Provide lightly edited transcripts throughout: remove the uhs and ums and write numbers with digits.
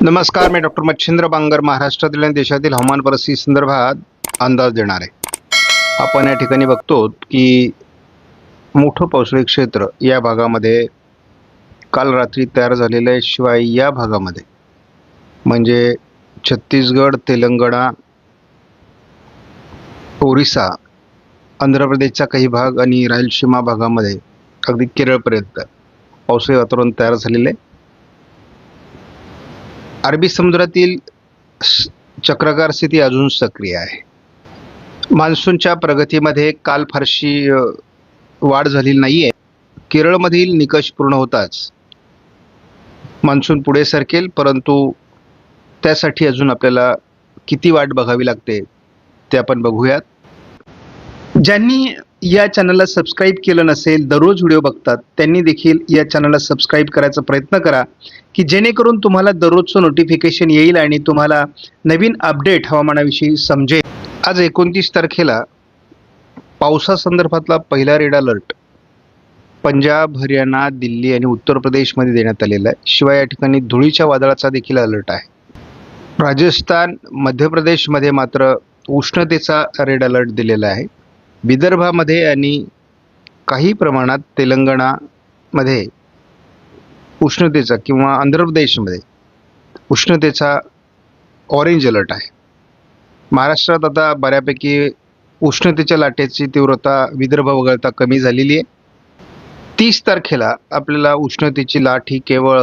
नमस्कार, मी डॉक्टर मच्छिंद्र बांगर महाराष्ट्रातील आणि देशातील हवामान परिस्थिती संदर्भात अंदाज देणार आहे. आपण या ठिकाणी बघतो की मोठं पावसाळी क्षेत्र या भागामध्ये काल रात्री तयार झालेलं आहे. शिवाय या भागामध्ये म्हणजे छत्तीसगड, तेलंगणा, ओरिसा, आंध्र प्रदेशचा काही भाग आणि रायलसीमा भागामध्ये अगदी केरळपर्यंत पावसाळी वातावरण तयार झालेलं आहे. अरबी समुद्रातील चक्राकार स्थिती अजून सक्रिय आहे. मान्सूनच्या प्रगतीमध्ये काल फारशी वाढ झालेली नाही आहे. केरळमधील निकष पूर्ण होताच मान्सून पुढे सरकेल, परंतु त्यासाठी अजून आपल्याला किती वाट बघावी लागते ते आपण बघूयात. ज्यांनी या चॅनलला सबस्क्राईब केलं नसेल, दररोज व्हिडिओ बघतात, त्यांनी देखील या चॅनलला सबस्क्राईब करायचा प्रयत्न करा की जेणेकरून तुम्हाला दररोजचं नोटिफिकेशन येईल आणि तुम्हाला नवीन अपडेट हवामानाविषयी समजेल. आज 29 तारखेला पावसासंदर्भातला पहिला रेड अलर्ट पंजाब, हरियाणा, दिल्ली आणि उत्तर प्रदेशमध्ये देण्यात आलेला आहे. शिवाय या ठिकाणी धुळीच्या वादळाचा देखील अलर्ट आहे. राजस्थान, मध्य प्रदेशमध्ये मात्र उष्णतेचा रेड अलर्ट दिलेला आहे. विदर्भामध्ये आणि काही प्रमाणात तेलंगणामध्ये उष्णतेचा किंवा आंध्र प्रदेशमध्ये उष्णतेचा ऑरेंज अलर्ट आहे. महाराष्ट्रात आता बऱ्यापैकी उष्णतेच्या लाटेची तीव्रता विदर्भ वगळता कमी झालेली आहे. 30 तारखेला आपल्याला उष्णतेची लाट ही केवळ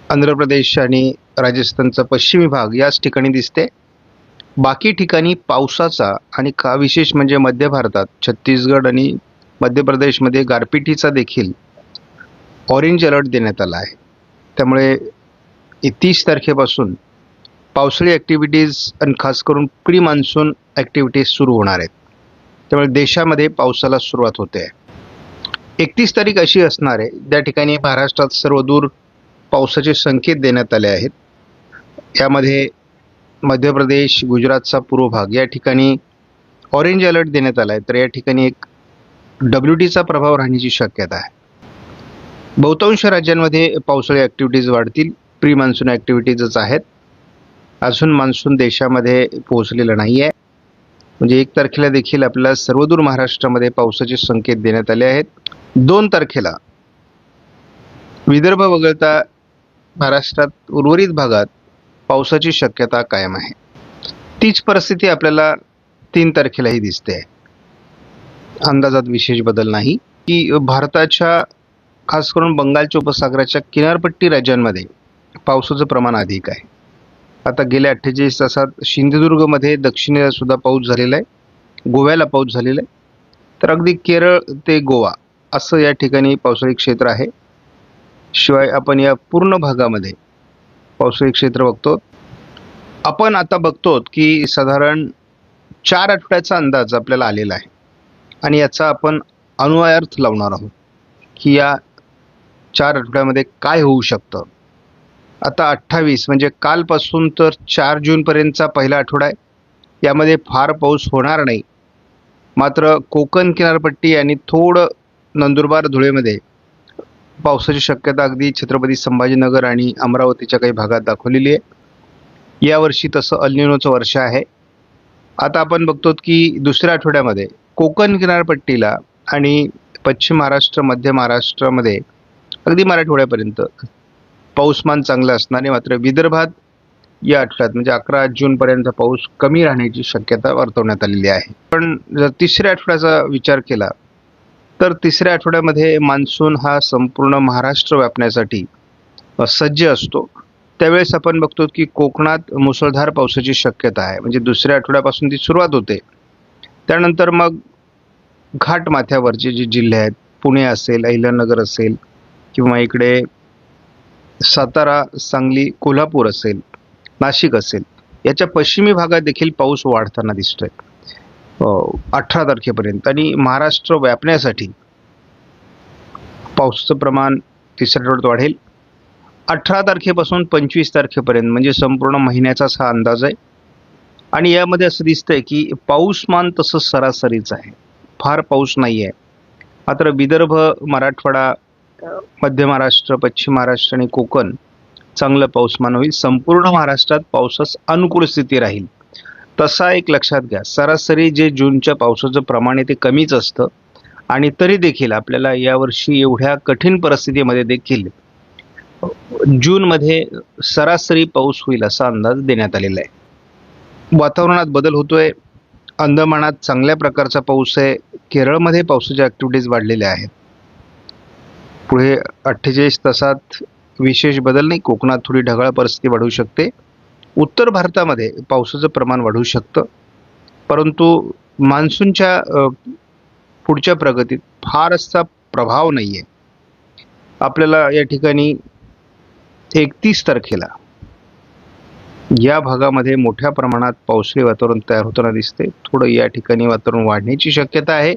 आंध्र प्रदेश आणि राजस्थानचा पश्चिमी भाग याच ठिकाणी दिसते. बाकी ठिकाणी पावसाचा आणि विशेष म्हणजे मध्य भारतात छत्तीसगड आणि मध्य प्रदेशमध्ये गारपिटीचा देखील ऑरेंज अलर्ट देण्यात आला आहे. त्यामुळे 30 तारखेपासून पावसाळी ॲक्टिव्हिटीज आणि खास करून प्री मान्सून ॲक्टिव्हिटीज सुरू होणार आहेत. त्यामुळे देशामध्ये पावसाला सुरुवात होते आहे. 31 तारीख अशी असणार आहे त्या ठिकाणी महाराष्ट्रात सर्वदूर पावसाचे संकेत देण्यात आले आहेत. यामध्ये मध्य प्रदेश, गुजरातचा पूर्व भाग या ठिकाणी ऑरेंज अलर्ट देण्यात आला आहे. तर या ठिकाणी एक WTचा प्रभाव राहण्याची शक्यता आहे. बहुतांश राज्यांमध्ये पावसाळी ॲक्टिव्हिटीज वाढतील. प्री मान्सून ॲक्टिव्हिटीजच आहेत. अजून मान्सून देशामध्ये पोहोचलेला नाही आहे. म्हणजे 1 तारखेला देखील आपल्याला सर्वदूर महाराष्ट्रामध्ये पावसाचे संकेत देण्यात आले आहेत. 2 तारखेला विदर्भ वगळता महाराष्ट्रात उर्वरित भागात पावसाची शक्यता कायम आहे. तीच परिस्थिती आपल्याला 3 तारखेलाही दिसते. अंदाजात विशेष बदल नाही की भारताच्या खास करून बंगालच्या उपसागराच्या किनारपट्टी राज्यांमध्ये पावसाचं प्रमाण अधिक आहे. आता गेल्या 48 तासात सिंधुदुर्गमध्ये दक्षिणेला सुद्धा पाऊस झालेला आहे. गोव्याला पाऊस झालेला आहे. तर अगदी केरळ ते गोवा असं या ठिकाणी पावसाळी क्षेत्र आहे. शिवाय आपण या पूर्ण भागामध्ये पावसाळी क्षेत्र बघतो. आपण आता बघतो की साधारण 4 आठवड्याचा अंदाज आपल्याला आलेला आहे आणि याचा आपण अन्वयार्थ लावणार आहोत की या 4 आठवड्यामध्ये काय होऊ शकतं. आता 28 म्हणजे कालपासून तर 4 जूनपर्यंतचा पहिला आठवडा आहे. यामध्ये फार पाऊस होणार नाही. मात्र कोकण किनारपट्टी आणि थोडं नंदुरबार, धुळेमध्ये पावसाची शक्यता अगदी छत्रपती संभाजीनगर आणि अमरावतीच्या काही भागात दाखवलेली आहे. यावर्षी तसं अल निनोचं वर्ष आहे. आता आपण बघतो की दुसऱ्या आठवड्यामध्ये कोकण किनारपट्टीला आणि पश्चिम महाराष्ट्र, मध्य महाराष्ट्रामध्ये अगदी मराठवाड्यापर्यंत पाऊसमान चांगलं असणार आहे. मात्र विदर्भात या आठवड्यात म्हणजे 11 जूनपर्यंत पाऊस कमी राहण्याची शक्यता वर्तवण्यात आलेली आहे. पण जर तिसऱ्या आठवड्याचा विचार केला तर तिसऱ्या आठवड्यामध्ये मान्सून हा संपूर्ण महाराष्ट्र व्यापण्यासाठी सज्ज असतो. त्यावेळेस आपण बघतो की कोकणात मुसळधार पावसाची शक्यता आहे. म्हणजे दुसऱ्या आठवड्यापासून ती सुरुवात होते. त्यानंतर मग घाटमाथ्यावरचे जे जिल्हे आहेत, पुणे असेल, अहिल्यानगर असेल किंवा इकडे सातारा, सांगली, कोल्हापूर असेल, नाशिक असेल, याच्या पश्चिमी भागात देखील पाऊस वाढताना दिसतोय 18 तारखेपर्यंत. आणि महाराष्ट्र व्यापण्यासाठी पावसाचं प्रमाण तिसऱ्या आठवड्यात वाढेल. 18 तारखेपासून 25 तारखेपर्यंत म्हणजे संपूर्ण महिन्याचाच हा अंदाज आहे. आणि यामध्ये असं दिसतंय की पाऊसमान तसं सरासरीच आहे. फार पाऊस नाही आहे. मात्र विदर्भ, मराठवाडा, मध्य महाराष्ट्र, पश्चिम महाराष्ट्र आणि कोकण चांगलं पाऊसमान होईल. संपूर्ण महाराष्ट्रात पावसास अनुकूल स्थिती राहील. तसा एक लक्षात घ्या, सरासरी जे जूनच्या पावसाचं प्रमाण आहे ते कमीच असतं आणि तरी देखील आपल्याला यावर्षी एवढ्या कठीण परिस्थितीमध्ये देखील जूनमध्ये सरासरी पाऊस होईल असा अंदाज देण्यात आलेला आहे. वातावरणात बदल होतोय. अंदमानात चांगल्या प्रकारचा पाऊस आहे. केरळमध्ये पावसाच्या ॲक्टिव्हिटीज वाढलेल्या आहेत. पुढे 48 तासात विशेष बदल नाही. कोकणात थोडी ढगाळ परिस्थिती वाढू शकते. उत्तर भारतामध्ये पावसाचं प्रमाण वाढू शकतं, परंतु मान्सूनच्या पुढच्या प्रगतीत फारसा प्रभाव नाही आहे. आपल्याला या ठिकाणी 31 तारखेला या भागामध्ये मोठ्या प्रमाणात पावसाळी वातावरण तयार होताना दिसते. थोडं या ठिकाणी वातावरण वाढण्याची शक्यता आहे.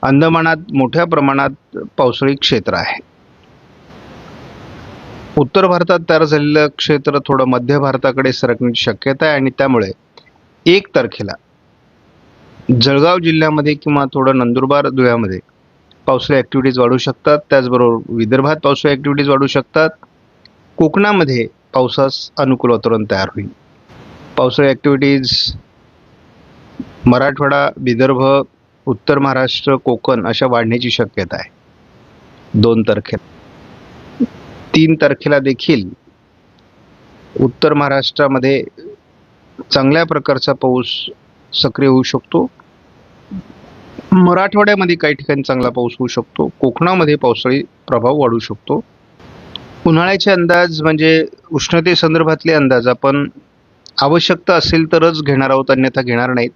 अंदमानात मोठ्या प्रमाणात पावसाळी क्षेत्र आहे. उत्तर भारतात तयार झालेलं क्षेत्र थोडं मध्य भारताकडे सरकण्याची शक्यता आहे आणि त्यामुळे 1 तारखेला जळगाव जिल्ह्यामध्ये किंवा थोडं नंदुरबार धुळ्यामध्ये पावसाळी ॲक्टिव्हिटीज वाढू शकतात. त्याचबरोबर विदर्भात पावसाळी ॲक्टिव्हिटीज वाढू शकतात. कोकणामध्ये पावसास अनुकूल वातावरण तयार होईल. पावसाळी ॲक्टिव्हिटीज मराठवाडा, विदर्भ, उत्तर महाराष्ट्र, कोकण अशा वाढण्याची शक्यता आहे 2 तारखेला. 3 तारखेला देखील उत्तर महाराष्ट्रामध्ये चांगल्या प्रकारचा पाऊस सक्रिय होऊ शकतो. मराठवाड्यामध्ये काही ठिकाणी चांगला पाऊस होऊ शकतो. कोकणामध्ये पावसाळी प्रभाव वाढू शकतो. उन्हाळ्याचे अंदाज म्हणजे उष्णतेसंदर्भातले अंदाज आपण आवश्यकता असेल तरच घेणार आहोत, अन्यथा घेणार नाहीत.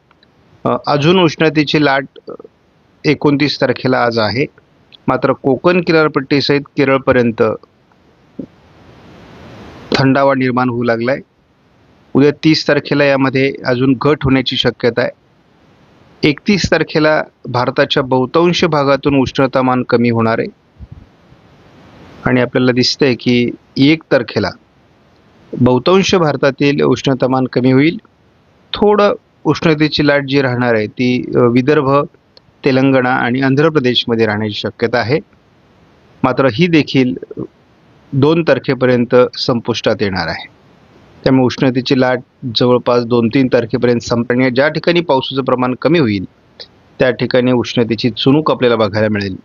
अजून उष्णतेची लाट 29 तारखेला आज आहे. मात्र कोकण किनारपट्टीसहित केरळपर्यंत थंडावा निर्माण होऊ लागलाय. उद्या 30 तारखेला यामध्ये अजून घट होण्याची शक्यता आहे. 31 तारखेला भारताच्या बहुतांश भागातून उष्णतामान कमी होणार आहे आणि आपल्याला दिसतंय की 1 तारखेला बहुतांश भारतातील उष्णतामान कमी होईल. थोडं उष्णतेची लाट जी राहणार आहे ती विदर्भ, तेलंगणा आणि आंध्र प्रदेशमध्ये राहण्याची शक्यता आहे. मात्र ही देखील 2 तारखेपर्यंत संपुष्टात येणार आहे. त्यामुळे उष्णतेची लाट जवळपास 2-3 तारखेपर्यंत संपणे. ज्या ठिकाणी पावसाचं प्रमाण कमी होईल त्या ठिकाणी उष्णतेची चुणूक आपल्याला बघायला मिळेल.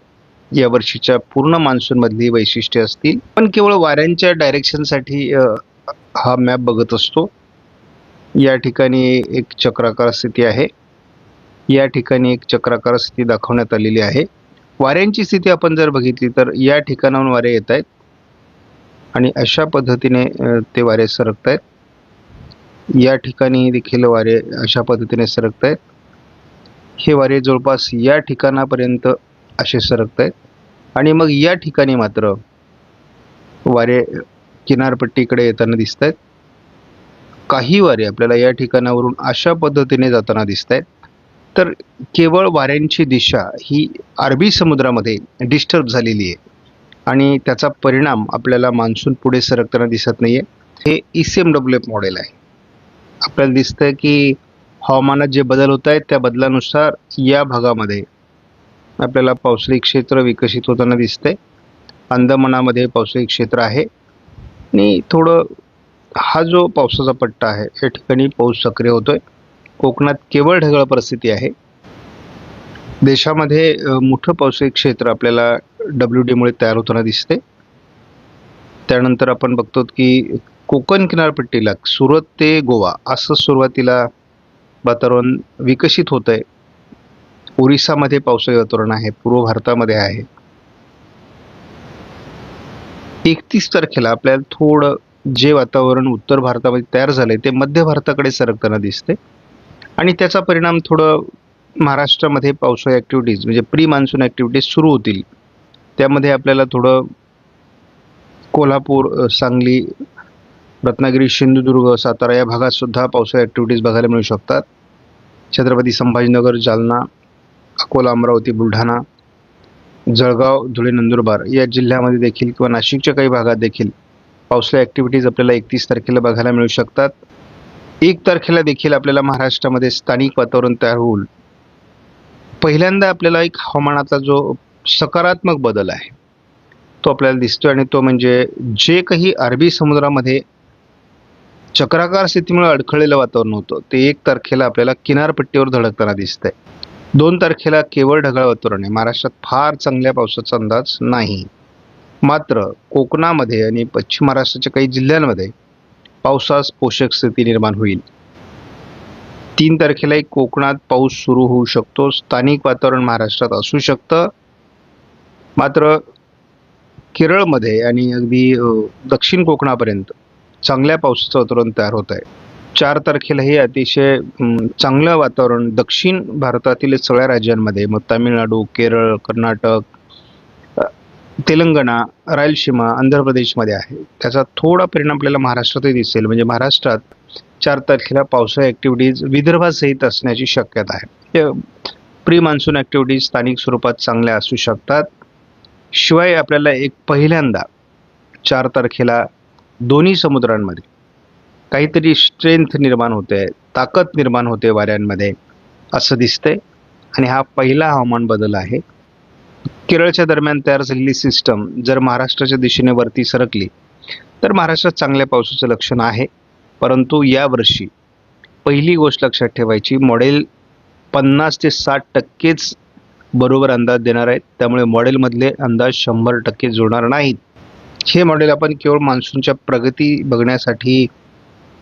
या वर्षीच्या पूर्ण मान्सूनमधली वैशिष्ट्ये असतील. पण केवळ वाऱ्यांच्या डायरेक्शनसाठी हा मॅप बघत असतो. या ठिकाणी एक चक्राकार स्थिती आहे. या ठिकाणी एक चक्राकार स्थिती दाखवण्यात आलेली आहे. वाऱ्यांची स्थिती आपण जर बघितली तर या ठिकाणाहून वारे येत आहेत आणि अशा पद्धतीने ते वारे सरकत आहेत. या ठिकाणी देखील वारे अशा पद्धतीने सरकत आहेत. हे वारे जवळपास या ठिकाणापर्यंत असे सरकत आहेत आणि मग या ठिकाणी मात्र वारे किनारपट्टीकडे येताना दिसत आहेत. काही वारे आपल्याला या ठिकाणावरून अशा पद्धतीने जाताना दिसत आहेत. तर केवळ वाऱ्यांची दिशा ही अरबी समुद्रामध्ये डिस्टर्ब झालेली आहे आणि त्याचा परिणाम आपल्याला मान्सून पुढे सरकताना दिसत नाही आहे. हे ECMWF मॉडेल आहे. आपल्याला दिसतंय की हवामानात जे बदल होत आहेत त्या बदलानुसार या भागामध्ये आपल्याला पावसाळी क्षेत्र विकसित होताना दिसतंय. अंदमानामध्ये पावसाळी क्षेत्र आहे आणि थोडं हा जो पावसाचा पट्टा आहे या ठिकाणी पाऊस सक्रिय होतोय. कोकणात केवळ ढगाळ परिस्थिती आहे. देशामध्ये मोठं पावसाळी क्षेत्र आपल्याला WD मुळे तयार होताना दिसते. त्यानंतर आपण बघतो की कोकण किनारपट्टीला सुरत ते गोवा असं सुरुवातीला वातावरण विकसित होत आहे. ओरिसामध्ये पावसाळी वातावरण आहे. पूर्व भारतामध्ये आहे. 31 तारखेला आपल्याला थोडं जे वातावरण उत्तर भारतामध्ये तयार झालंय ते मध्य भारताकडे सरकताना दिसते आणि त्याचा परिणाम थोडं महाराष्ट्रामध्ये पावसाळी ॲक्टिव्हिटीज म्हणजे प्री मान्सून ॲक्टिव्हिटीज सुरू होतील. त्यामध्ये आपल्याला थोडं कोल्हापूर, सांगली, रत्नागिरी, सिंधुदुर्ग, सातारा या भागात सुद्धा पावसाळी ॲक्टिव्हिटीज बघायला मिळू शकतात. छत्रपती संभाजीनगर, जालना, अकोला, अमरावती, बुलढाणा, जळगाव, धुळे, नंदुरबार या जिल्ह्यामध्ये देखील किंवा नाशिकच्या काही भागात देखील पावसाळी ॲक्टिव्हिटीज आपल्याला 31 तारखेला बघायला मिळू शकतात. 1 तारखेला देखील आपल्याला महाराष्ट्रामध्ये स्थानिक वातावरण तयार होईल. पहिल्यांदा आपल्याला एक हवामानाचा जो सकारात्मक बदल आहे तो आपल्याला दिसतोय आणि तो म्हणजे जे काही अरबी समुद्रामध्ये चक्राकार स्थितीमुळे अडखळलेलं वातावरण होतं ते 1 तारखेला आपल्याला किनारपट्टीवर धडकताना दिसतंय. 2 तारखेला केवळ ढगाळ वातावरण आहे. महाराष्ट्रात फार चांगल्या पावसाचा अंदाज नाही. मात्र कोकणामध्ये आणि पश्चिम महाराष्ट्राच्या काही जिल्ह्यांमध्ये पावसास पोषक स्थिती निर्माण होईल. 3 तारखेलाही कोकणात पाऊस सुरू होऊ शकतो. स्थानिक वातावरण महाराष्ट्रात असू शकतं. मात्र केरळमध्ये आणि अगदी दक्षिण कोकणापर्यंत चांगल्या पावसाचं वातावरण तयार होत आहे. 4 तारखेला हे अतिशय चांगलं वातावरण दक्षिण भारतातील सगळ्या राज्यांमध्ये, मग तामिळनाडू, केरळ, कर्नाटक, तेलंगणा, रायलसीमा, आंध्र प्रदेशमध्ये आहे. त्याचा थोडा परिणाम आपल्याला महाराष्ट्रातही दिसेल. म्हणजे महाराष्ट्रात 4 तारखेला पावसाळी ॲक्टिव्हिटीज विदर्भासहित असण्याची शक्यता आहे. प्री मान्सून ॲक्टिव्हिटीज स्थानिक स्वरूपात चांगल्या असू शकतात. शिवाय आपल्याला एक पहिल्यांदा 4 तारखेला दोन्ही समुद्रांमध्ये काहीतरी स्ट्रेंथ निर्माण होते, ताकद निर्माण होते वाऱ्यांमध्ये असं दिसतंय आणि हा पहिला हवामान बदल आहे. केरळच्या दरम्यान तयार झालेली सिस्टम जर महाराष्ट्राच्या दिशेने वरती सरकली तर महाराष्ट्रात चांगल्या पावसाचं लक्षण आहे. परंतु यावर्षी पहिली गोष्ट लक्षात ठेवायची, मॉडेल 50 ते 60% बरोबर अंदाज देणार आहेत. त्यामुळे मॉडेलमधले अंदाज 100% जुळणार नाहीत. हे मॉडेल आपण केवळ मान्सूनच्या प्रगती बघण्यासाठी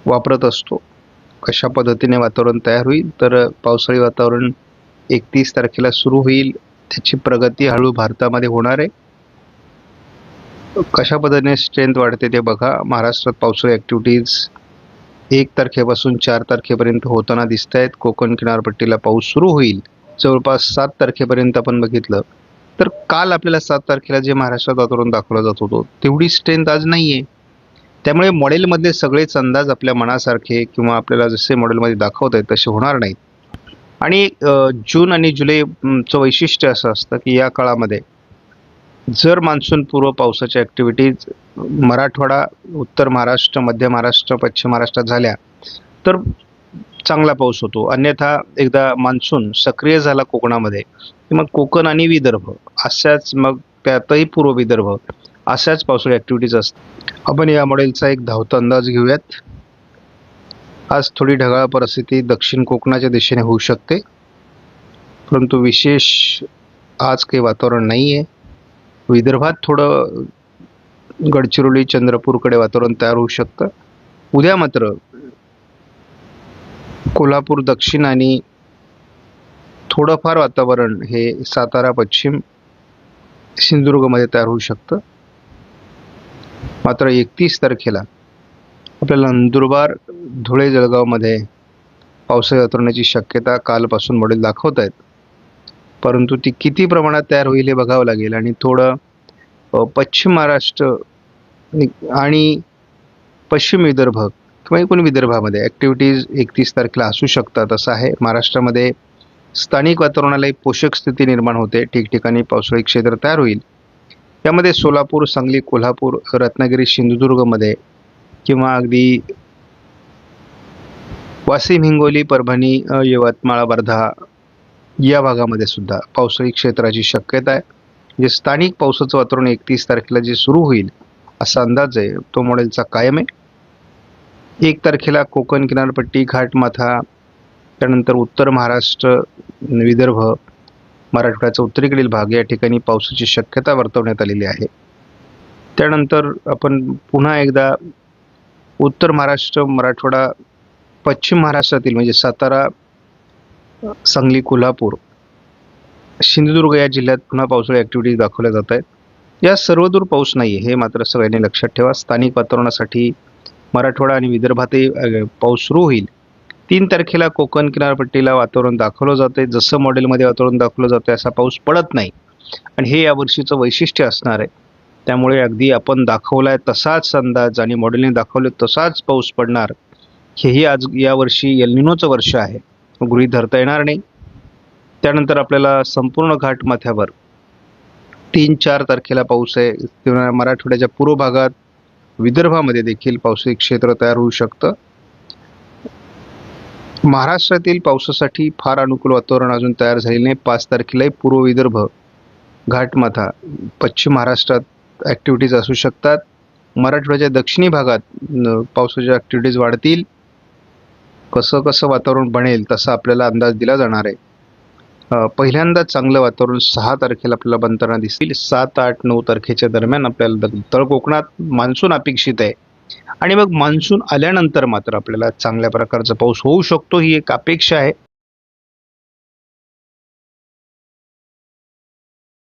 वापरत असतो. कशा पद्धतीने वातावरण तयार होईल, तर पावसाळी वातावरण 31 तारखेला सुरू होईल. त्याची प्रगती हळू भारतामध्ये होणार आहे. कशा पद्धतीने स्ट्रेंथ वाढते ते बघा. महाराष्ट्रात पावसाळी ॲक्टिव्हिटीज 1 तारखेपासून 4 तारखेपर्यंत होताना दिसत आहेत. कोकण किनारपट्टीला पाऊस सुरू होईल जवळपास 7 तारखेपर्यंत. आपण बघितलं तर काल आपल्याला 7 तारखेला जे महाराष्ट्रात वातावरण दाखवलं जात होतं तेवढी स्ट्रेंथ आज नाही आहे. त्यामुळे मॉडेलमधले सगळेच अंदाज आपल्या मनासारखे किंवा आपल्याला जसे मॉडेलमध्ये दाखवत आहेत तसे होणार नाहीत. आणि जून आणि जुलैचं वैशिष्ट्य असं असतं की या काळामध्ये जर मान्सून पूर्व पावसाच्या ॲक्टिव्हिटीज मराठवाडा, उत्तर महाराष्ट्र, मध्य महाराष्ट्र, पश्चिम महाराष्ट्रात झाल्या तर चांगला पाऊस होतो. अन्यथा एकदा मान्सून सक्रिय झाला कोकणामध्ये की मग कोकण आणि विदर्भ अशाच, मग त्यातही पूर्व विदर्भ अशाच पावसाळी ॲक्टिव्हिटीज असतात. आपण या मॉडेलचा एक धावता अंदाज घेऊयात. आज थोडी ढगाळ परिस्थिती दक्षिण कोकणाच्या दिशेने होऊ शकते, परंतु विशेष आज काही वातावरण नाही आहे. विदर्भात थोडं गडचिरोली, चंद्रपूरकडे वातावरण तयार होऊ शकतं. उद्या मात्र कोल्हापूर दक्षिण आणि थोडंफार वातावरण हे सातारा पश्चिम, सिंधुदुर्गमध्ये तयार होऊ शकतं. मात्र 31 तारखेला आपल्याला नंदुरबार, धुळे, जळगावमध्ये पावसाळी वातावरणाची शक्यता कालपासून मॉडेल दाखवत आहेत. परंतु ती किती प्रमाणात तयार होईल हे बघावं लागेल. आणि थोडं पश्चिम महाराष्ट्र आणि पश्चिम विदर्भ किंवा एकूण विदर्भामध्ये ॲक्टिव्हिटीज 31 तारखेला असू शकतात असं आहे. महाराष्ट्रामध्ये स्थानिक वातावरणालाही पोषक स्थिती निर्माण होते. ठिकठिकाणी पावसाळी क्षेत्र तयार होईल. यामध्ये सोलापूर, सांगली, कोल्हापूर, रत्नागिरी, सिंधुदुर्गमध्ये किंवा अगदी वाशिम, हिंगोली, परभणी, यवतमाळ, वर्धा या भागामध्ये सुद्धा पावसाळी क्षेत्राची शक्यता आहे. जे स्थानिक पावसाचं वातावरण 31 तारखेला जे सुरू होईल असा अंदाज आहे तो मॉडेलचा कायम आहे. 1 तारखेला कोकण किनारपट्टी, घाटमाथा, त्यानंतर उत्तर महाराष्ट्र, विदर्भ, मराठवाड्याचा उत्तरेकडील भाग या ठिकाणी पावसाची शक्यता वर्तवण्यात आलेली आहे. त्यानंतर आपण पुन्हा एकदा उत्तर महाराष्ट्र, मराठवाडा, पश्चिम महाराष्ट्रातील म्हणजे सातारा, सांगली, कोल्हापूर, सिंधुदुर्ग या जिल्ह्यात पुन्हा पावसाळी ॲक्टिव्हिटीज दाखवल्या जात आहेत. या सर्वदूर पाऊस नाही आहे हे मात्र सगळ्यांनी लक्षात ठेवा. स्थानिक वातावरणासाठी मराठवाडा आणि विदर्भातही पाऊस सुरू होईल. 3 तारखेला कोकण किनारपट्टीला वातावरण दाखवलं जाते. जसं मॉडेलमध्ये वातावरण दाखवलं जातं असा पाऊस पडत नाही आणि हे यावर्षीचं वैशिष्ट्य असणार आहे. त्यामुळे अगदी आपण दाखवलाय तसाच अंदाज आणि मॉडेलने दाखवले तसाच पाऊस पडणार हेही आज यावर्षी एल निनोचं वर्ष आहे गृहीत धरता येणार नाही. त्यानंतर आपल्याला संपूर्ण घाटमाथ्यावर 3-4 तारखेला पाऊस आहे. तेव्हा मराठवाड्याच्या पूर्व भागात, विदर्भामध्ये देखील पावसाळी क्षेत्र तयार होऊ शकतं. महाराष्ट्रातील पावसासाठी फार अनुकूल वातावरण अजून तयार झालेले नाही. 5 तारखेलाही पूर्व विदर्भ, घाटमाथा, पश्चिम महाराष्ट्रात ॲक्टिव्हिटीज असू शकतात. मराठवाड्याच्या दक्षिणी भागात पावसाच्या ॲक्टिव्हिटीज वाढतील. कसं कसं वातावरण बनेल तसा आपल्याला अंदाज दिला जाणार आहे. पहिल्यांदा चांगलं वातावरण 6 तारखेला आपल्याला बनताना दिसेल. 7, 8, 9 तारखेच्या दरम्यान आपल्याला तळ कोकणात मान्सून अपेक्षित आहे आणि मग मान्सून आल्यानंतर मात्र आपल्याला चांगल्या प्रकारचा पाऊस होऊ शकतो, ही एक अपेक्षा आहे.